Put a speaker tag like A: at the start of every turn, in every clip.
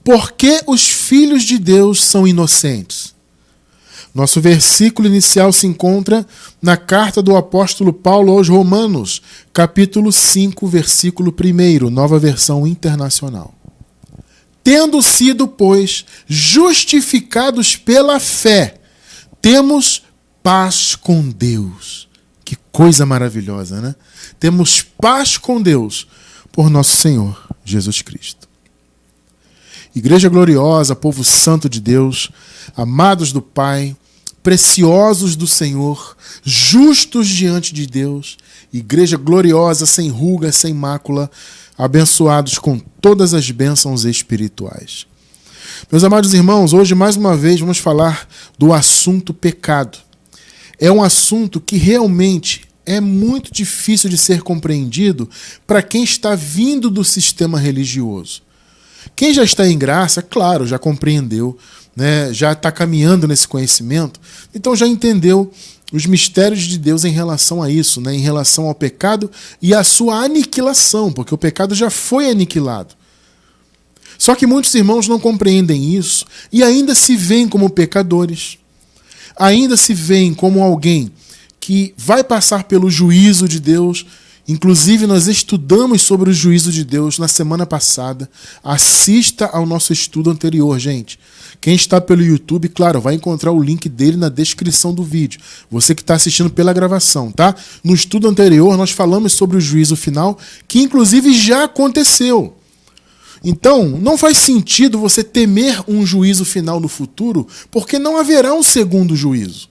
A: Porque os filhos de Deus são inocentes. Nosso versículo inicial se encontra na carta do apóstolo Paulo aos Romanos, capítulo 5, versículo 1, nova versão internacional. Tendo sido, pois, justificados pela fé, temos paz com Deus. Que coisa maravilhosa, né? Temos paz com Deus por nosso Senhor Jesus Cristo. Igreja gloriosa, povo santo de Deus, amados do Pai, preciosos do Senhor, justos diante de Deus, igreja gloriosa, sem ruga, sem mácula, abençoados com todas as bênçãos espirituais. Meus amados irmãos, hoje mais uma vez vamos falar do assunto pecado. É um assunto que realmente é muito difícil de ser compreendido para quem está vindo do sistema religioso. Quem já está em graça, claro, já compreendeu, né, já está caminhando nesse conhecimento, então já entendeu os mistérios de Deus em relação a isso, né, em relação ao pecado e à sua aniquilação, porque o pecado já foi aniquilado. Só que muitos irmãos não compreendem isso e ainda se veem como pecadores, ainda se veem como alguém que vai passar pelo juízo de Deus. Inclusive, nós estudamos sobre o juízo de Deus na semana passada. Assista ao nosso estudo anterior, gente. Quem está pelo YouTube, claro, vai encontrar o link dele na descrição do vídeo. Você que está assistindo pela gravação, tá? No estudo anterior, nós falamos sobre o juízo final, que inclusive já aconteceu. Então, não faz sentido você temer um juízo final no futuro, porque não haverá um segundo juízo.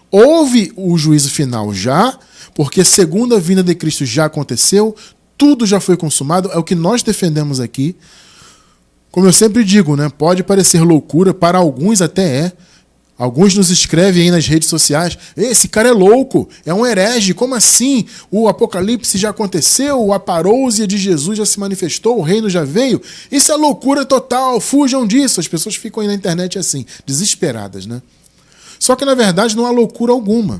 A: Houve o juízo final já, porque a segunda vinda de Cristo já aconteceu, tudo já foi consumado, é o que nós defendemos aqui. Como eu sempre digo, né, pode parecer loucura, para alguns até é. Alguns nos escrevem aí nas redes sociais, esse cara é louco, é um herege, como assim? O Apocalipse já aconteceu, a parousia de Jesus já se manifestou, o reino já veio. Isso é loucura total, fujam disso. As pessoas ficam aí na internet assim, desesperadas, né? Só que, na verdade, não há loucura alguma.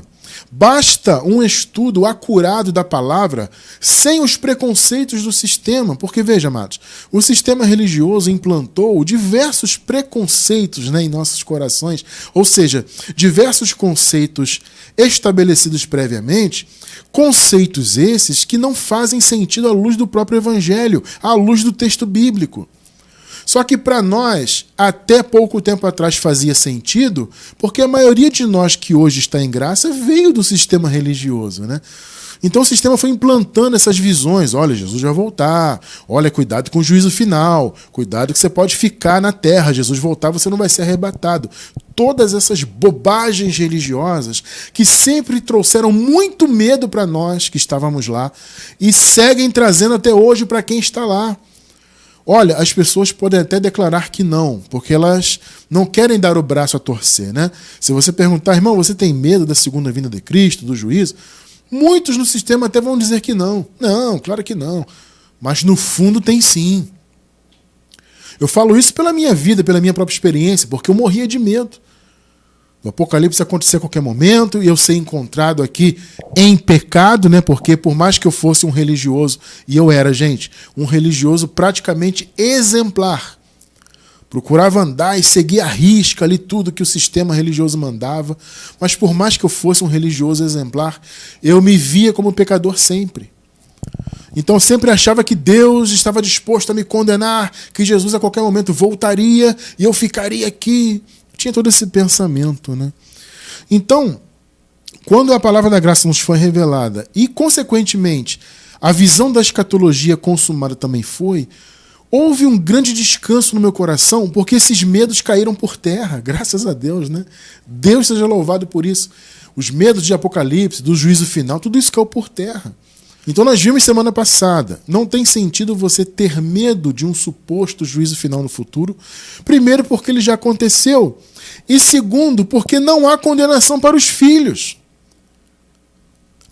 A: Basta um estudo acurado da palavra sem os preconceitos do sistema. Porque, veja, amados, o sistema religioso implantou diversos preconceitos, né, em nossos corações, ou seja, diversos conceitos estabelecidos previamente, conceitos esses que não fazem sentido à luz do próprio evangelho, à luz do texto bíblico. Só que para nós, até pouco tempo atrás fazia sentido, porque a maioria de nós que hoje está em graça veio do sistema religioso, né? Então o sistema foi implantando essas visões. Olha, Jesus vai voltar. Olha, cuidado com o juízo final. Cuidado que você pode ficar na terra. Jesus voltar, você não vai ser arrebatado. Todas essas bobagens religiosas que sempre trouxeram muito medo para nós que estávamos lá e seguem trazendo até hoje para quem está lá. Olha, as pessoas podem até declarar que não, porque elas não querem dar o braço a torcer, né? Se você perguntar, irmão, você tem medo da segunda vinda de Cristo, do juízo? Muitos no sistema até vão dizer que não. Não, claro que não. Mas no fundo tem sim. Eu falo isso pela minha vida, pela minha própria experiência, porque eu morria de medo. O Apocalipse acontecer a qualquer momento e eu ser encontrado aqui em pecado, né? Porque por mais que eu fosse um religioso, e eu era, gente, um religioso praticamente exemplar, procurava andar e seguir à risca ali tudo que o sistema religioso mandava, mas por mais que eu fosse um religioso exemplar, eu me via como pecador sempre. Então eu sempre achava que Deus estava disposto a me condenar, que Jesus a qualquer momento voltaria e eu ficaria aqui. Tinha todo esse pensamento, né? Então, quando a palavra da graça nos foi revelada e, consequentemente, a visão da escatologia consumada também foi, houve um grande descanso no meu coração, porque esses medos caíram por terra, graças a Deus, né? Deus seja louvado por isso. Os medos de Apocalipse, do juízo final, tudo isso caiu por terra. Então nós vimos semana passada, não tem sentido você ter medo de um suposto juízo final no futuro, primeiro porque ele já aconteceu, e segundo porque não há condenação para os filhos.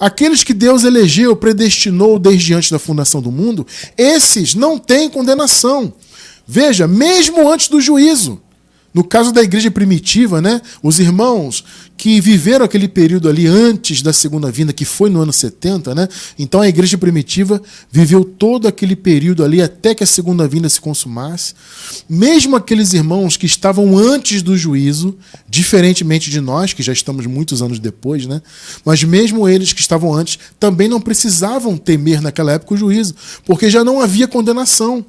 A: Aqueles que Deus elegeu, predestinou desde antes da fundação do mundo, esses não têm condenação. Veja, mesmo antes do juízo, No caso da igreja primitiva, né, os irmãos que viveram aquele período ali antes da segunda vinda, que foi no ano 70, né, então a igreja primitiva viveu todo aquele período ali até que a segunda vinda se consumasse. Mesmo aqueles irmãos que estavam antes do juízo, diferentemente de nós, que já estamos muitos anos depois, né, mas mesmo eles que estavam antes também não precisavam temer naquela época o juízo, porque já não havia condenação.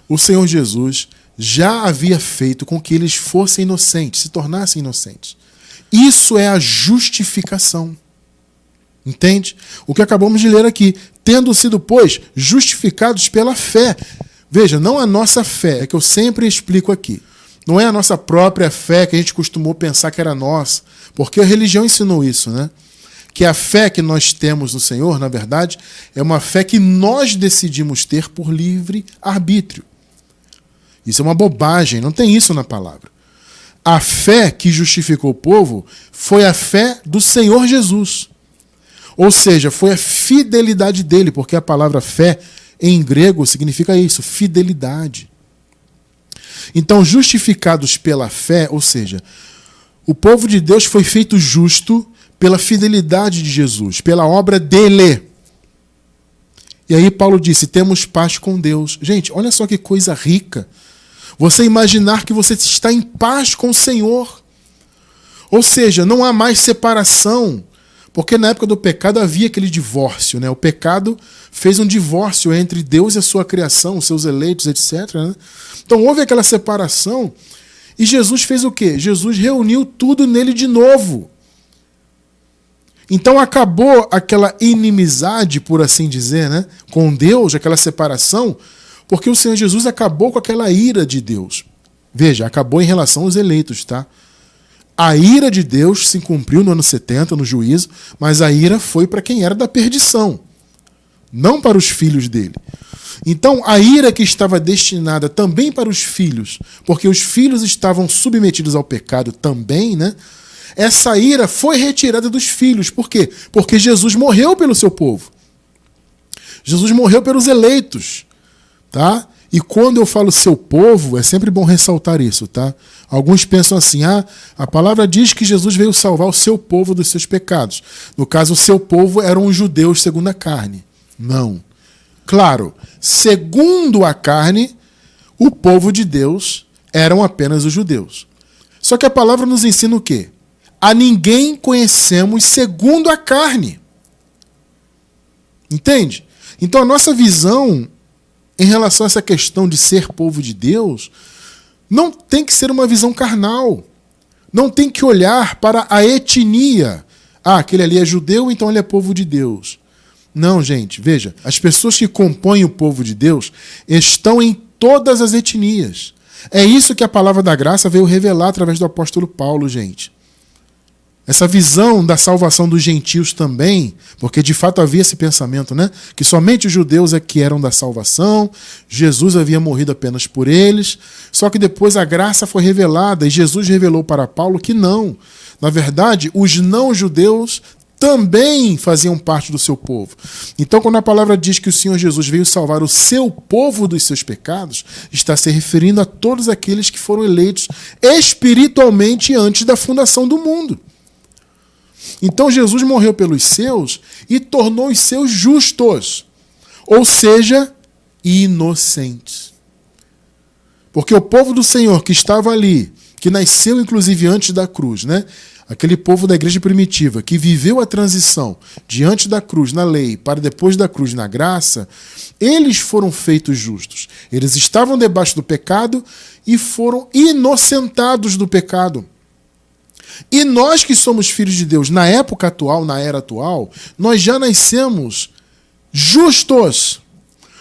A: O Senhor Jesus já havia feito com que eles fossem inocentes, se tornassem inocentes. Isso é a justificação. Entende? O que acabamos de ler aqui. Tendo sido, pois, justificados pela fé. Veja, não a nossa fé, é que eu sempre explico aqui. Não é a nossa própria fé que a gente costumou pensar que era nossa, porque a religião ensinou isso, né? Que a fé que nós temos no Senhor, na verdade, é uma fé que nós decidimos ter por livre arbítrio. Isso é uma bobagem, não tem isso na palavra. A fé que justificou o povo foi a fé do Senhor Jesus. Ou seja, foi a fidelidade dele, porque a palavra fé em grego significa isso, fidelidade. Então, justificados pela fé, ou seja, o povo de Deus foi feito justo pela fidelidade de Jesus, pela obra dele. E aí Paulo disse, temos paz com Deus. Gente, olha só que coisa rica. Você imaginar que você está em paz com o Senhor. Ou seja, não há mais separação. Porque na época do pecado havia aquele divórcio, né? O pecado fez um divórcio entre Deus e a sua criação, os seus eleitos, etc, né? Então houve aquela separação. E Jesus fez o quê? Jesus reuniu tudo nele de novo. Então acabou aquela inimizade, por assim dizer, né, com Deus, aquela separação, porque o Senhor Jesus acabou com aquela ira de Deus. Veja, acabou em relação aos eleitos, tá? A ira de Deus se cumpriu no ano 70, no juízo, mas a ira foi para quem era da perdição, não para os filhos dele. Então, a ira que estava destinada também para os filhos, porque os filhos estavam submetidos ao pecado também, né? Essa ira foi retirada dos filhos. Por quê? Porque Jesus morreu pelo seu povo. Jesus morreu pelos eleitos. Tá? E quando eu falo seu povo, é sempre bom ressaltar isso. Tá? Alguns pensam assim, a palavra diz que Jesus veio salvar o seu povo dos seus pecados. No caso, o seu povo eram os judeus segundo a carne. Não. Claro, segundo a carne, o povo de Deus eram apenas os judeus. Só que a palavra nos ensina o quê? A ninguém conhecemos segundo a carne. Entende? Então a nossa visão em relação a essa questão de ser povo de Deus não tem que ser uma visão carnal. Não tem que olhar para a etnia. Aquele ali é judeu, então ele é povo de Deus. Não, gente, veja, as pessoas que compõem o povo de Deus estão em todas as etnias. É isso que a palavra da graça veio revelar através do apóstolo Paulo, gente. Essa visão da salvação dos gentios também, porque de fato havia esse pensamento, né? Que somente os judeus é que eram da salvação, Jesus havia morrido apenas por eles, só que depois a graça foi revelada e Jesus revelou para Paulo que não. Na verdade, os não-judeus também faziam parte do seu povo. Então, quando a palavra diz que o Senhor Jesus veio salvar o seu povo dos seus pecados, está se referindo a todos aqueles que foram eleitos espiritualmente antes da fundação do mundo. Então Jesus morreu pelos seus e tornou os seus justos, ou seja, inocentes. Porque o povo do Senhor que estava ali, que nasceu inclusive antes da cruz, né? Aquele povo da igreja primitiva que viveu a transição diante da cruz na lei para depois da cruz na graça, eles foram feitos justos. Eles estavam debaixo do pecado e foram inocentados do pecado. E nós que somos filhos de Deus na época atual, na era atual, nós já nascemos justos.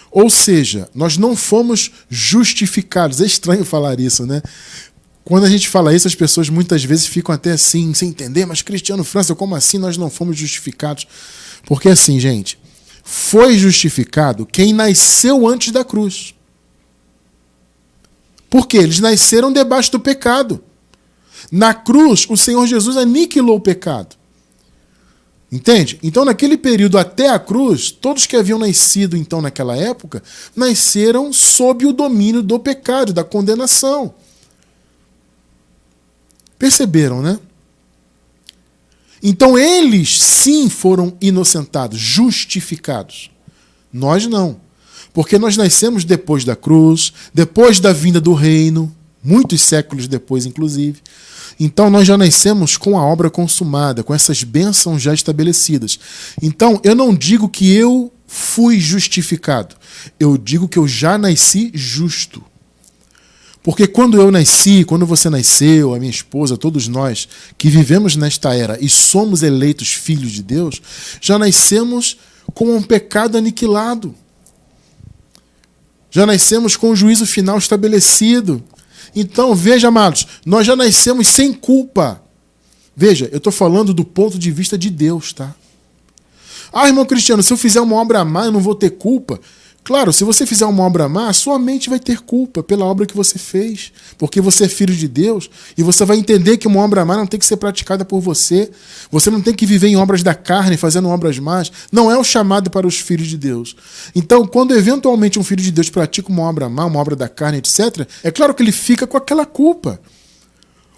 A: Ou seja, nós não fomos justificados. É estranho falar isso, né? Quando a gente fala isso, as pessoas muitas vezes ficam até assim, sem entender, mas Cristiano França, como assim nós não fomos justificados? Porque assim, gente, foi justificado quem nasceu antes da cruz. Porque eles nasceram debaixo do pecado. Na cruz, o Senhor Jesus aniquilou o pecado. Entende? Então, naquele período até a cruz, todos que haviam nascido então naquela época, nasceram sob o domínio do pecado, da condenação. Perceberam, né? Então eles sim foram inocentados, justificados. Nós não. Porque nós nascemos depois da cruz, depois da vinda do reino, muitos séculos depois, inclusive. Então nós já nascemos com a obra consumada, com essas bênçãos já estabelecidas. Então eu não digo que eu fui justificado, eu digo que eu já nasci justo. Porque quando eu nasci, quando você nasceu, a minha esposa, todos nós que vivemos nesta era e somos eleitos filhos de Deus, já nascemos com um pecado aniquilado. Já nascemos com o juízo final estabelecido. Então, veja, amados, nós já nascemos sem culpa. Veja, eu estou falando do ponto de vista de Deus, tá? Ah, irmão Cristiano, se eu fizer uma obra má, eu não vou ter culpa? Claro, se você fizer uma obra má, sua mente vai ter culpa pela obra que você fez, porque você é filho de Deus e você vai entender que uma obra má não tem que ser praticada por você. Você não tem que viver em obras da carne, fazendo obras más. Não é o chamado para os filhos de Deus. Então, quando eventualmente um filho de Deus pratica uma obra má, uma obra da carne, etc., é claro que ele fica com aquela culpa.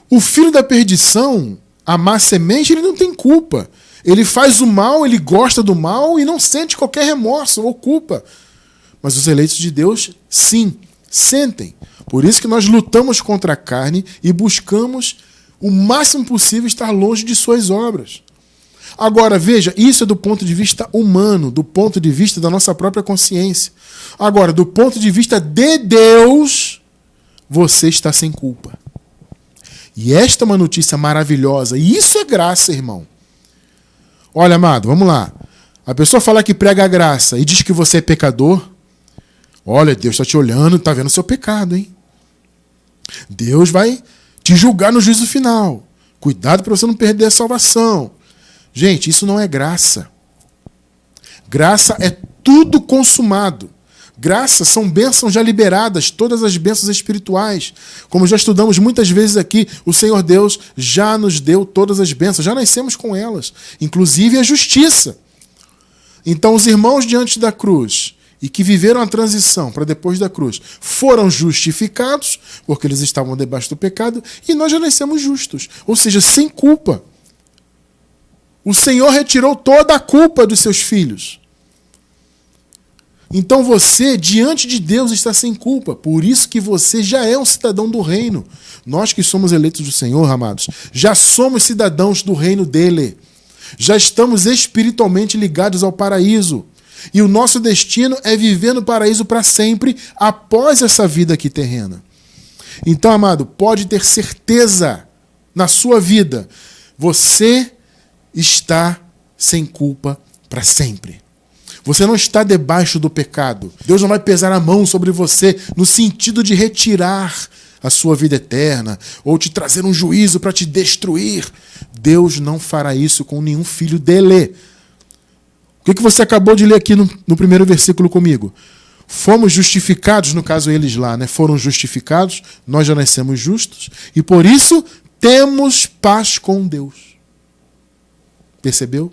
A: O filho da perdição, a má semente, ele não tem culpa. Ele faz o mal, ele gosta do mal e não sente qualquer remorso ou culpa. Mas os eleitos de Deus, sim, sentem. Por isso que nós lutamos contra a carne e buscamos o máximo possível estar longe de suas obras. Agora, veja, isso é do ponto de vista humano, do ponto de vista da nossa própria consciência. Agora, do ponto de vista de Deus, você está sem culpa. E esta é uma notícia maravilhosa. E isso é graça, irmão. Olha, amado, vamos lá. A pessoa fala que prega a graça e diz que você é pecador. Olha, Deus está te olhando, está vendo o seu pecado, hein? Deus vai te julgar no juízo final. Cuidado para você não perder a salvação. Gente, isso não é graça. Graça é tudo consumado. Graça são bênçãos já liberadas, todas as bênçãos espirituais. Como já estudamos muitas vezes aqui, o Senhor Deus já nos deu todas as bênçãos, já nascemos com elas, inclusive a justiça. Então os irmãos diante da cruz e que viveram a transição para depois da cruz, foram justificados, porque eles estavam debaixo do pecado, e nós já nascemos justos, ou seja, sem culpa. O Senhor retirou toda a culpa dos seus filhos. Então você, diante de Deus, está sem culpa. Por isso que você já é um cidadão do reino. Nós que somos eleitos do Senhor, amados, já somos cidadãos do reino dele. Já estamos espiritualmente ligados ao paraíso. E o nosso destino é viver no paraíso para sempre, após essa vida aqui terrena. Então, amado, pode ter certeza na sua vida, você está sem culpa para sempre. Você não está debaixo do pecado. Deus não vai pesar a mão sobre você no sentido de retirar a sua vida eterna ou te trazer um juízo para te destruir. Deus não fará isso com nenhum filho dele. O que você acabou de ler aqui no primeiro versículo comigo? Fomos justificados, no caso eles lá, né? Foram justificados, nós já nascemos justos, e por isso temos paz com Deus. Percebeu?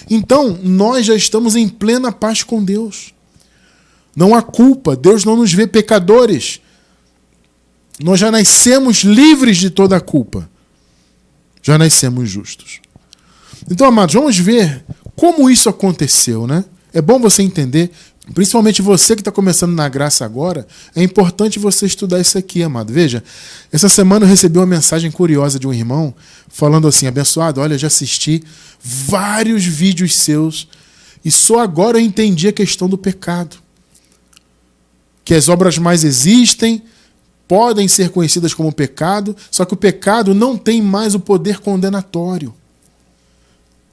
A: Então, nós já estamos em plena paz com Deus. Não há culpa, Deus não nos vê pecadores. Nós já nascemos livres de toda a culpa. Já nascemos justos. Então, amados, vamos ver como isso aconteceu, né? É bom você entender, principalmente você que está começando na graça agora, é importante você estudar isso aqui, amado. Veja, essa semana eu recebi uma mensagem curiosa de um irmão, falando assim: abençoado, olha, eu já assisti vários vídeos seus e só agora eu entendi a questão do pecado. Que as obras mais existem, podem ser conhecidas como pecado, só que o pecado não tem mais o poder condenatório.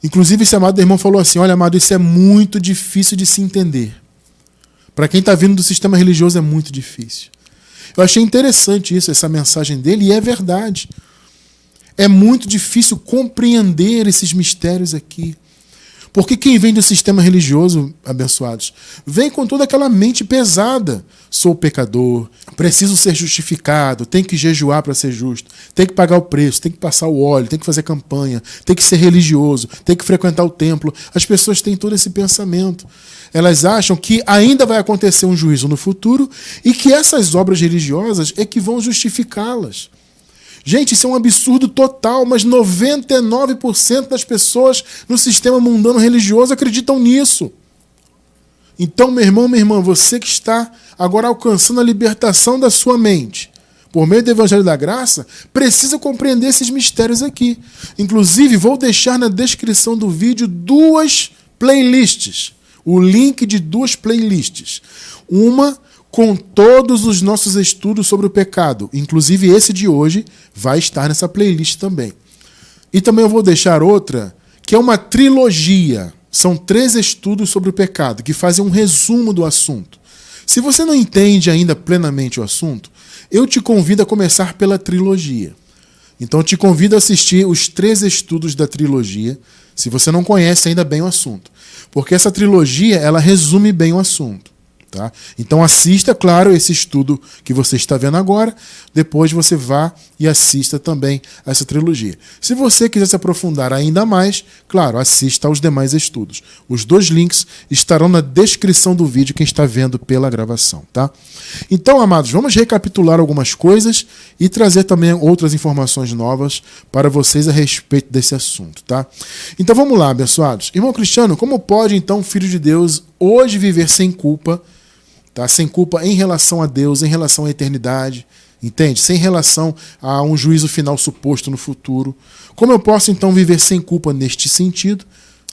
A: Inclusive, esse amado irmão falou assim: olha, amado, isso é muito difícil de se entender. Para quem está vindo do sistema religioso é muito difícil. Eu achei interessante isso, essa mensagem dele, e é verdade. É muito difícil compreender esses mistérios aqui. Porque quem vem do sistema religioso, abençoados, vem com toda aquela mente pesada. Sou pecador, preciso ser justificado, tenho que jejuar para ser justo, tenho que pagar o preço, tenho que passar o óleo, tenho que fazer campanha, tenho que ser religioso, tenho que frequentar o templo. As pessoas têm todo esse pensamento. Elas acham que ainda vai acontecer um juízo no futuro e que essas obras religiosas é que vão justificá-las. Gente, isso é um absurdo total, mas 99% das pessoas no sistema mundano religioso acreditam nisso. Então, meu irmão, minha irmã, você que está agora alcançando a libertação da sua mente, por meio do Evangelho da Graça, precisa compreender esses mistérios aqui. Inclusive, vou deixar na descrição do vídeo 2 playlists. O link de 2 playlists. Uma com todos os nossos estudos sobre o pecado. Inclusive, esse de hoje vai estar nessa playlist também. E também eu vou deixar outra, que é uma trilogia. São 3 estudos sobre o pecado, que fazem um resumo do assunto. Se você não entende ainda plenamente o assunto, eu te convido a começar pela trilogia. Então eu te convido a assistir os 3 estudos da trilogia, se você não conhece ainda bem o assunto. Porque essa trilogia, ela resume bem o assunto. Tá? Então assista, claro, esse estudo que você está vendo agora, depois você vá e assista também essa trilogia. Se você quiser se aprofundar ainda mais, claro, assista aos demais estudos. Os 2 links estarão na descrição do vídeo, quem está vendo pela gravação. Tá? Então, amados, vamos recapitular algumas coisas e trazer também outras informações novas para vocês a respeito desse assunto. Tá? Então vamos lá, abençoados. Irmão Cristiano, como pode então o Filho de Deus hoje viver sem culpa? Tá? Sem culpa em relação a Deus, em relação à eternidade, entende? Sem relação a um juízo final suposto no futuro. Como eu posso então viver sem culpa neste sentido?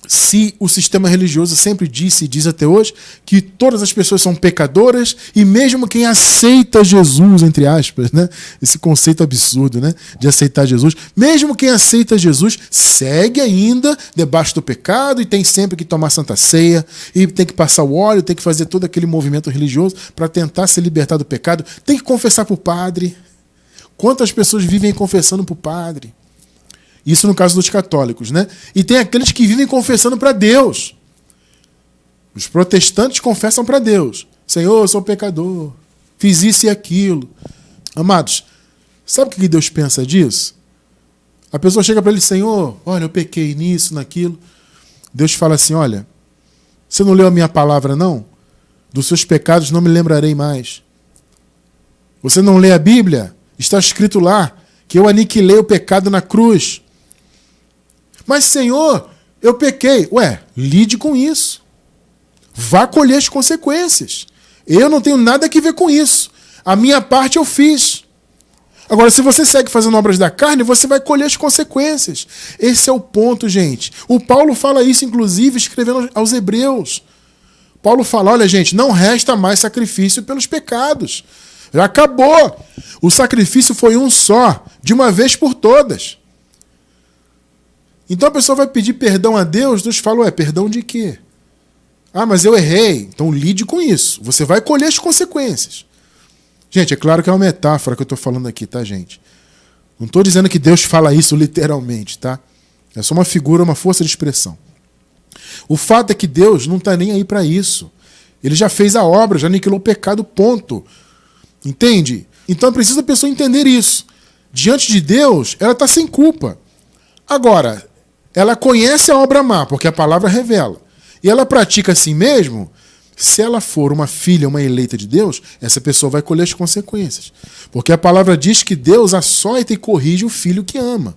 A: Se o sistema religioso sempre disse e diz até hoje que todas as pessoas são pecadoras e mesmo quem aceita Jesus, entre aspas, né? Esse conceito absurdo, né? De aceitar Jesus, mesmo quem aceita Jesus segue ainda debaixo do pecado e tem sempre que tomar santa ceia e tem que passar o óleo, tem que fazer todo aquele movimento religioso para tentar se libertar do pecado, tem que confessar para o padre. Quantas pessoas vivem confessando para o padre? Isso no caso dos católicos, né? E tem aqueles que vivem confessando para Deus. Os protestantes confessam para Deus. Senhor, eu sou pecador. Fiz isso e aquilo. Amados, sabe o que Deus pensa disso? A pessoa chega para ele, Senhor, olha, eu pequei nisso, naquilo. Deus fala assim, olha, você não leu a minha palavra, não? Dos seus pecados não me lembrarei mais. Você não lê a Bíblia? Está escrito lá que eu aniquilei o pecado na cruz. Mas, Senhor, eu pequei. Ué, lide com isso. Vá colher as consequências. Eu não tenho nada a ver com isso. A minha parte eu fiz. Agora, se você segue fazendo obras da carne, você vai colher as consequências. Esse é o ponto, gente. O Paulo fala isso, inclusive, escrevendo aos Hebreus. Paulo fala, olha, gente, não resta mais sacrifício pelos pecados. Já acabou. O sacrifício foi um só, de uma vez por todas. Então a pessoa vai pedir perdão a Deus, Deus fala, perdão de quê? Ah, mas eu errei. Então lide com isso. Você vai colher as consequências. Gente, é claro que é uma metáfora que eu estou falando aqui, tá, gente? Não estou dizendo que Deus fala isso literalmente, tá? É só uma figura, uma força de expressão. O fato é que Deus não está nem aí para isso. Ele já fez a obra, já aniquilou o pecado, ponto. Entende? Então é preciso a pessoa entender isso. Diante de Deus, ela está sem culpa. Agora, ela conhece a obra má, porque a palavra revela. E ela pratica assim mesmo. Se ela for uma filha, uma eleita de Deus, essa pessoa vai colher as consequências. Porque a palavra diz que Deus açoita e corrige o filho que ama.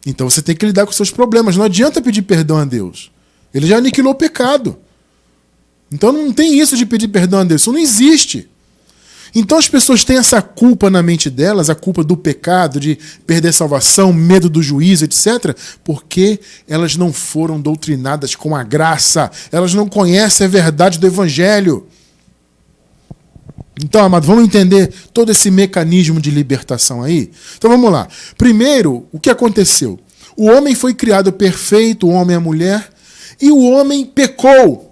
A: Então você tem que lidar com os seus problemas. Não adianta pedir perdão a Deus. Ele já aniquilou o pecado. Então não tem isso de pedir perdão a Deus. Isso não existe. Então as pessoas têm essa culpa na mente delas, a culpa do pecado, de perder salvação, medo do juízo, etc., porque elas não foram doutrinadas com a graça, elas não conhecem a verdade do Evangelho. Então, amado, vamos entender todo esse mecanismo de libertação aí? Então vamos lá. Primeiro, o que aconteceu? O homem foi criado perfeito, o homem e a mulher, e o homem pecou.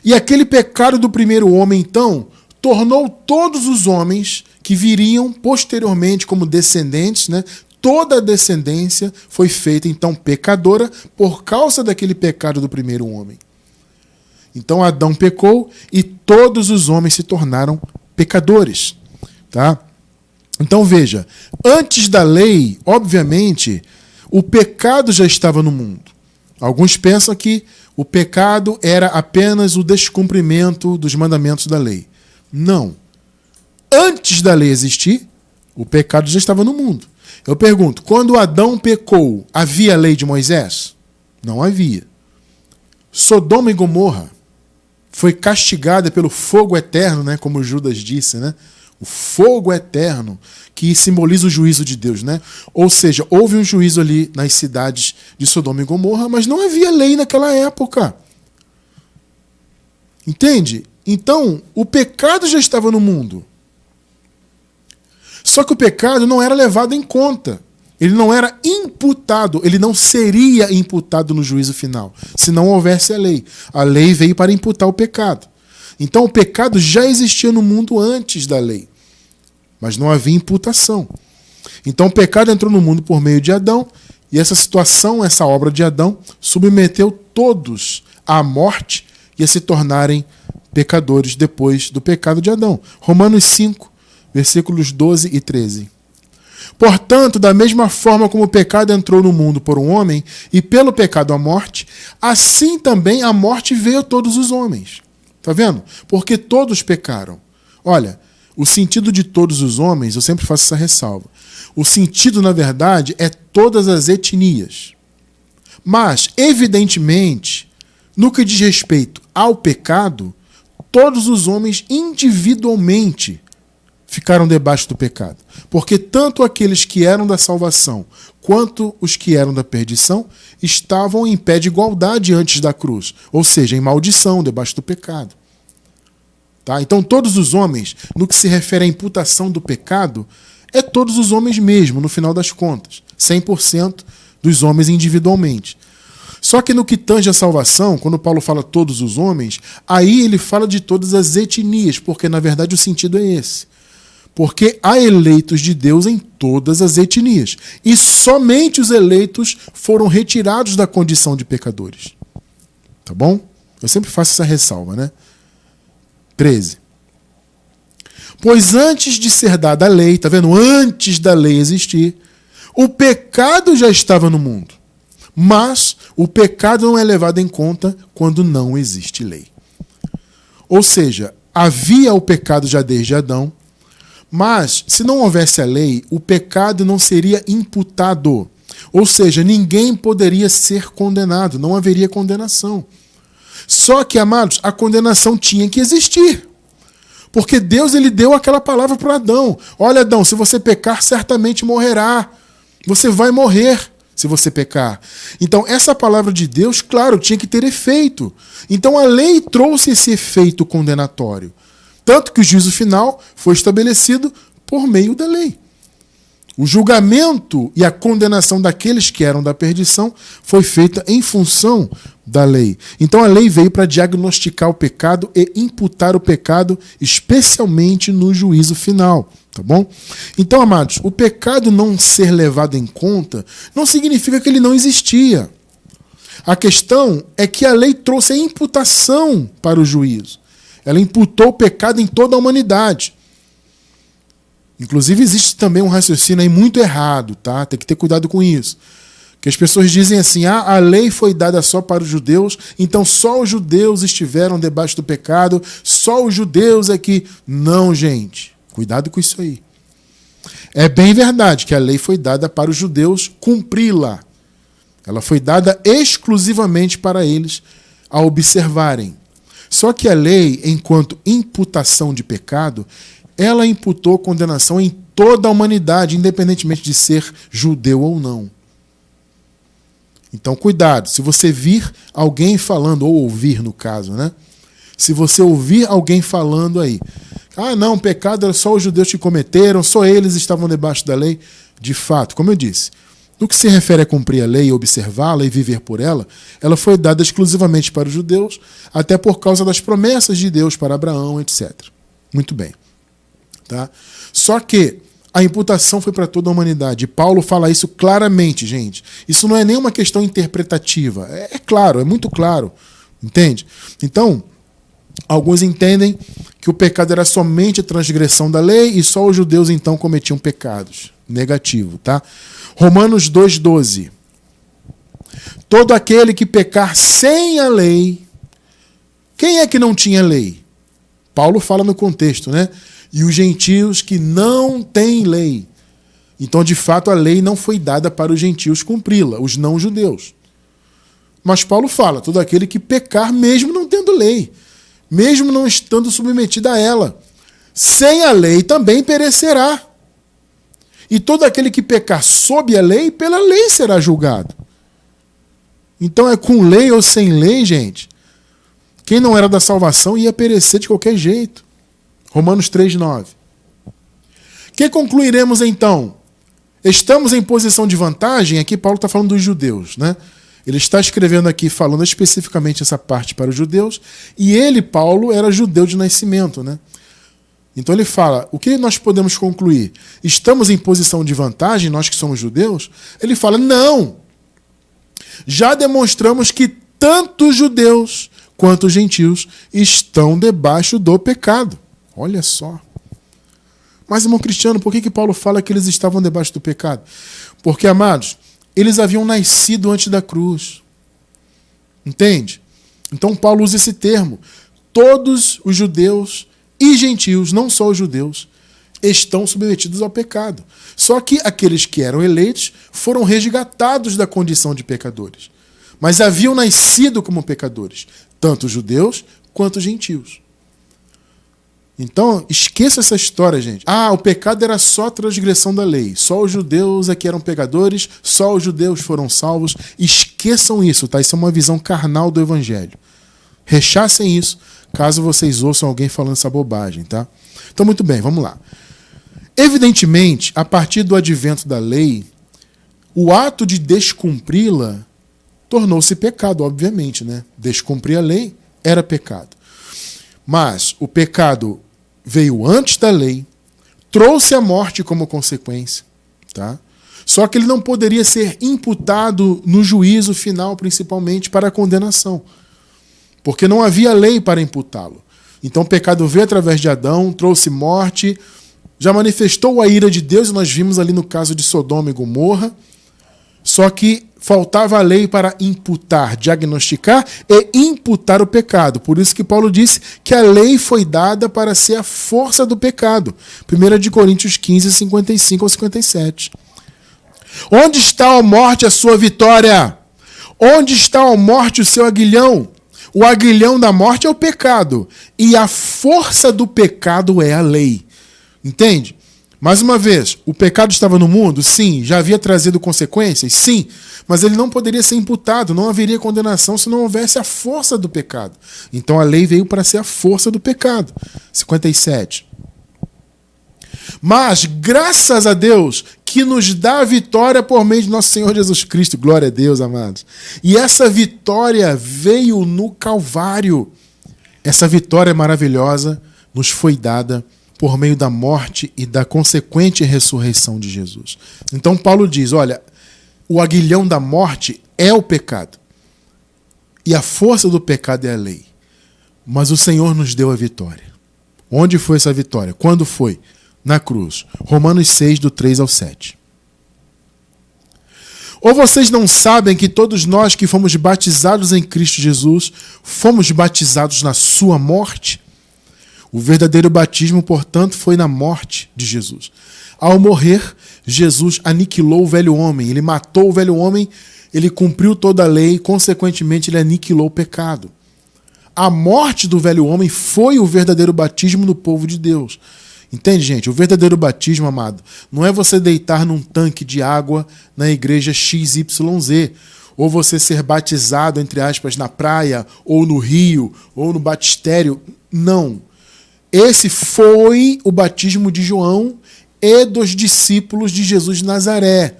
A: E aquele pecado do primeiro homem, então, tornou todos os homens que viriam posteriormente como descendentes, né? Toda a descendência foi feita, então, pecadora por causa daquele pecado do primeiro homem. Então, Adão pecou e todos os homens se tornaram pecadores. Tá? Então, veja, antes da lei, obviamente, o pecado já estava no mundo. Alguns pensam que o pecado era apenas o descumprimento dos mandamentos da lei. Não. Antes antes da lei existir, o pecado já estava no mundo. Eu pergunto, quando Adão pecou, havia lei de Moisés? Não havia. Sodoma e Gomorra foi castigada pelo fogo eterno, né, como Judas disse, né? O fogo eterno que simboliza o juízo de Deus, né? Ou seja, houve um juízo ali nas cidades de Sodoma e Gomorra, mas não havia lei naquela época. Entende? Então, o pecado já estava no mundo. Só que o pecado não era levado em conta. Ele não era imputado, ele não seria imputado no juízo final, se não houvesse a lei. A lei veio para imputar o pecado. Então o pecado já existia no mundo antes da lei, mas não havia imputação. Então o pecado entrou no mundo por meio de Adão, e essa situação, essa obra de Adão, submeteu todos à morte e a se tornarem pecadores depois do pecado de Adão. Romanos 5, versículos 12 e 13. Portanto, da mesma forma como o pecado entrou no mundo por um homem, e pelo pecado a morte, assim também a morte veio a todos os homens. Está vendo? Porque todos pecaram. Olha, o sentido de todos os homens, eu sempre faço essa ressalva. O sentido, na verdade, é todas as etnias. Mas, evidentemente, no que diz respeito ao pecado, todos os homens individualmente ficaram debaixo do pecado. Porque tanto aqueles que eram da salvação quanto os que eram da perdição estavam em pé de igualdade antes da cruz. Ou seja, em maldição, debaixo do pecado. Tá? Então todos os homens, no que se refere à imputação do pecado, é todos os homens mesmo, no final das contas. 100% dos homens individualmente. Só que no que tange a salvação, quando Paulo fala todos os homens, aí ele fala de todas as etnias, porque na verdade o sentido é esse. Porque há eleitos de Deus em todas as etnias. E somente os eleitos foram retirados da condição de pecadores. Tá bom? Eu sempre faço essa ressalva, né? 13. Pois antes de ser dada a lei, tá vendo? Antes da lei existir, o pecado já estava no mundo. Mas o pecado não é levado em conta quando não existe lei. Ou seja, havia o pecado já desde Adão, mas, se não houvesse a lei, o pecado não seria imputado. Ou seja, ninguém poderia ser condenado, não haveria condenação. Só que, amados, a condenação tinha que existir. Porque Deus ele deu aquela palavra para Adão. Olha, Adão, se você pecar, certamente morrerá. Você vai morrer se você pecar. Então, essa palavra de Deus, claro, tinha que ter efeito. Então, a lei trouxe esse efeito condenatório. Tanto que o juízo final foi estabelecido por meio da lei. O julgamento e a condenação daqueles que eram da perdição foi feita em função da lei. Então a lei veio para diagnosticar o pecado e imputar o pecado, especialmente no juízo final. Tá bom? Então, amados, o pecado não ser levado em conta não significa que ele não existia. A questão é que a lei trouxe a imputação para o juízo. Ela imputou o pecado em toda a humanidade. Inclusive, existe também um raciocínio aí muito errado, tá? Tem que ter cuidado com isso. Que as pessoas dizem assim, a lei foi dada só para os judeus, então só os judeus estiveram debaixo do pecado, só os judeus é que... Não, gente. Cuidado com isso aí. É bem verdade que a lei foi dada para os judeus cumpri-la. Ela foi dada exclusivamente para eles a observarem. Só que a lei, enquanto imputação de pecado, ela imputou condenação em toda a humanidade, independentemente de ser judeu ou não. Então, cuidado. Se você vir alguém falando, ou ouvir no caso, né? Se você ouvir alguém falando aí, não, pecado era só os judeus que cometeram, só eles estavam debaixo da lei. De fato, como eu disse, no que se refere a cumprir a lei, observá-la e viver por ela, ela foi dada exclusivamente para os judeus, até por causa das promessas de Deus para Abraão, etc. Muito bem. Tá? Só que a imputação foi para toda a humanidade. E Paulo fala isso claramente, gente. Isso não é nenhuma questão interpretativa. É claro, é muito claro. Entende? Então, alguns entendem que o pecado era somente a transgressão da lei e só os judeus então cometiam pecados. Negativo, tá? Romanos 2,12. Todo aquele que pecar sem a lei... Quem é que não tinha lei? Paulo fala no contexto, né? e os gentios que não têm lei. Então, de fato, a lei não foi dada para os gentios cumpri-la, os não-judeus. Mas Paulo fala, todo aquele que pecar, mesmo não tendo lei, mesmo não estando submetido a ela, sem a lei também perecerá. E todo aquele que pecar sob a lei, pela lei será julgado. Então é com lei ou sem lei, gente. Quem não era da salvação ia perecer de qualquer jeito. Romanos 3:9. Que concluiremos então? Estamos em posição de vantagem? Aqui Paulo está falando dos judeus, né? Ele está escrevendo aqui, falando especificamente essa parte para os judeus, e ele, Paulo, era judeu de nascimento, né? Então ele fala, o que nós podemos concluir? Estamos em posição de vantagem, nós que somos judeus? Ele fala, não! Já demonstramos que tanto os judeus quanto os gentios estão debaixo do pecado. Olha só. Mas, irmão Cristiano, por que Paulo fala que eles estavam debaixo do pecado? Porque, amados, eles haviam nascido antes da cruz. Entende? Então Paulo usa esse termo. Todos os judeus e gentios, não só os judeus, estão submetidos ao pecado. Só que aqueles que eram eleitos foram resgatados da condição de pecadores. Mas haviam nascido como pecadores, tanto os judeus quanto os gentios. Então, esqueça essa história, gente. O pecado era só transgressão da lei. Só os judeus é que eram pecadores, só os judeus foram salvos. Esqueçam isso, tá? Isso é uma visão carnal do evangelho. Rechacem isso, caso vocês ouçam alguém falando essa bobagem, tá? Então, muito bem, vamos lá. Evidentemente, a partir do advento da lei, o ato de descumpri-la tornou-se pecado, obviamente, né? Descumprir a lei era pecado. Mas o pecado veio antes da lei, trouxe a morte como consequência, tá? Só que ele não poderia ser imputado no juízo final, principalmente para a condenação, porque não havia lei para imputá-lo. Então o pecado veio através de Adão, trouxe morte, já manifestou a ira de Deus, e nós vimos ali no caso de Sodoma e Gomorra, só que faltava a lei para imputar, diagnosticar e imputar o pecado. Por isso que Paulo disse que a lei foi dada para ser a força do pecado. 1 Coríntios 15, 55 ao 57. Onde está a morte, a sua vitória? Onde está a morte, o seu aguilhão? O aguilhão da morte é o pecado. E a força do pecado é a lei. Entende? Mais uma vez, o pecado estava no mundo? Sim. Já havia trazido consequências? Sim. Mas ele não poderia ser imputado, não haveria condenação se não houvesse a força do pecado. Então a lei veio para ser a força do pecado. 57. Mas, graças a Deus, que nos dá a vitória por meio de nosso Senhor Jesus Cristo. Glória a Deus, amados. E essa vitória veio no Calvário. Essa vitória maravilhosa nos foi dada por meio da morte e da consequente ressurreição de Jesus. Então Paulo diz, olha, o aguilhão da morte é o pecado. E a força do pecado é a lei. Mas o Senhor nos deu a vitória. Onde foi essa vitória? Quando foi? Na cruz. Romanos 6, do 3 ao 7. Ou vocês não sabem que todos nós que fomos batizados em Cristo Jesus, fomos batizados na sua morte? O verdadeiro batismo, portanto, foi na morte de Jesus. Ao morrer, Jesus aniquilou o velho homem. Ele matou o velho homem, ele cumpriu toda a lei, consequentemente ele aniquilou o pecado. A morte do velho homem foi o verdadeiro batismo do povo de Deus. Entende, gente? O verdadeiro batismo, amado, não é você deitar num tanque de água na igreja XYZ, ou você ser batizado, entre aspas, na praia, ou no rio, ou no batistério. Não. Esse foi o batismo de João e dos discípulos de Jesus de Nazaré.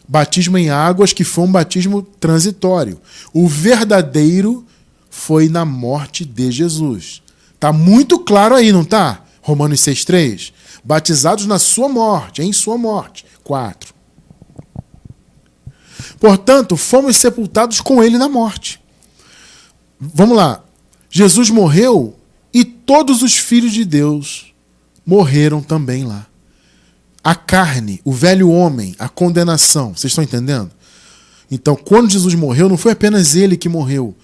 A: Batismo em águas que foi um batismo transitório. O verdadeiro foi na morte de Jesus. Tá muito claro aí, não tá? Romanos 6,3. Batizados na sua morte, em sua morte. 4. Portanto, fomos sepultados com ele na morte. Vamos lá. Jesus morreu e todos os filhos de Deus morreram também lá. A carne, o velho homem, a condenação. Vocês estão entendendo? Então, quando Jesus morreu, não foi apenas ele que morreu.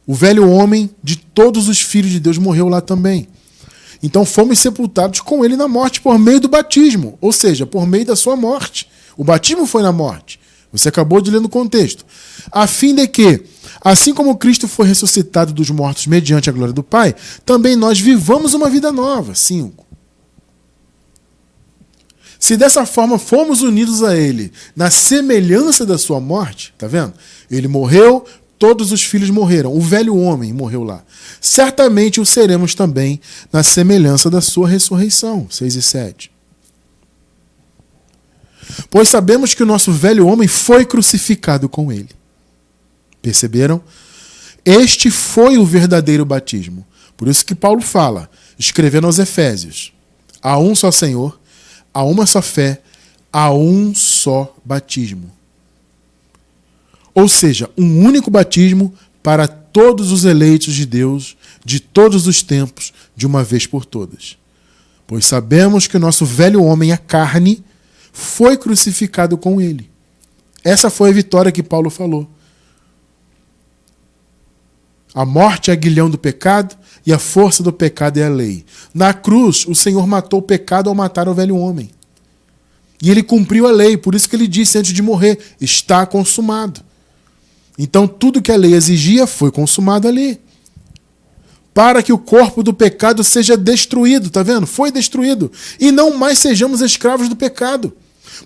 A: O velho homem de todos os filhos de Deus morreu lá também. Então fomos sepultados com ele na morte por meio do batismo, ou seja, por meio da sua morte. O batismo foi na morte. Você acabou de ler no contexto. A fim de que, assim como Cristo foi ressuscitado dos mortos mediante a glória do Pai, também nós vivamos uma vida nova. 5. Se dessa forma fomos unidos a ele na semelhança da sua morte, tá vendo? Ele morreu, todos os filhos morreram, o velho homem morreu lá. Certamente o seremos também na semelhança da sua ressurreição. 6 e 7. Pois sabemos que o nosso velho homem foi crucificado com ele. Perceberam? Este foi o verdadeiro batismo. Por isso que Paulo fala, escrevendo aos Efésios: há um só Senhor, há uma só fé, há um só batismo. Ou seja, um único batismo para todos os eleitos de Deus, de todos os tempos, de uma vez por todas. Pois sabemos que o nosso velho homem, a carne, foi crucificado com ele. Essa foi a vitória que Paulo falou. A morte é aguilhão do pecado e a força do pecado é a lei. Na cruz, o Senhor matou o pecado ao matar o velho homem. E ele cumpriu a lei, por isso que ele disse antes de morrer: está consumado. Então tudo que a lei exigia foi consumado ali. Para que o corpo do pecado seja destruído, tá vendo? Foi destruído. E não mais sejamos escravos do pecado.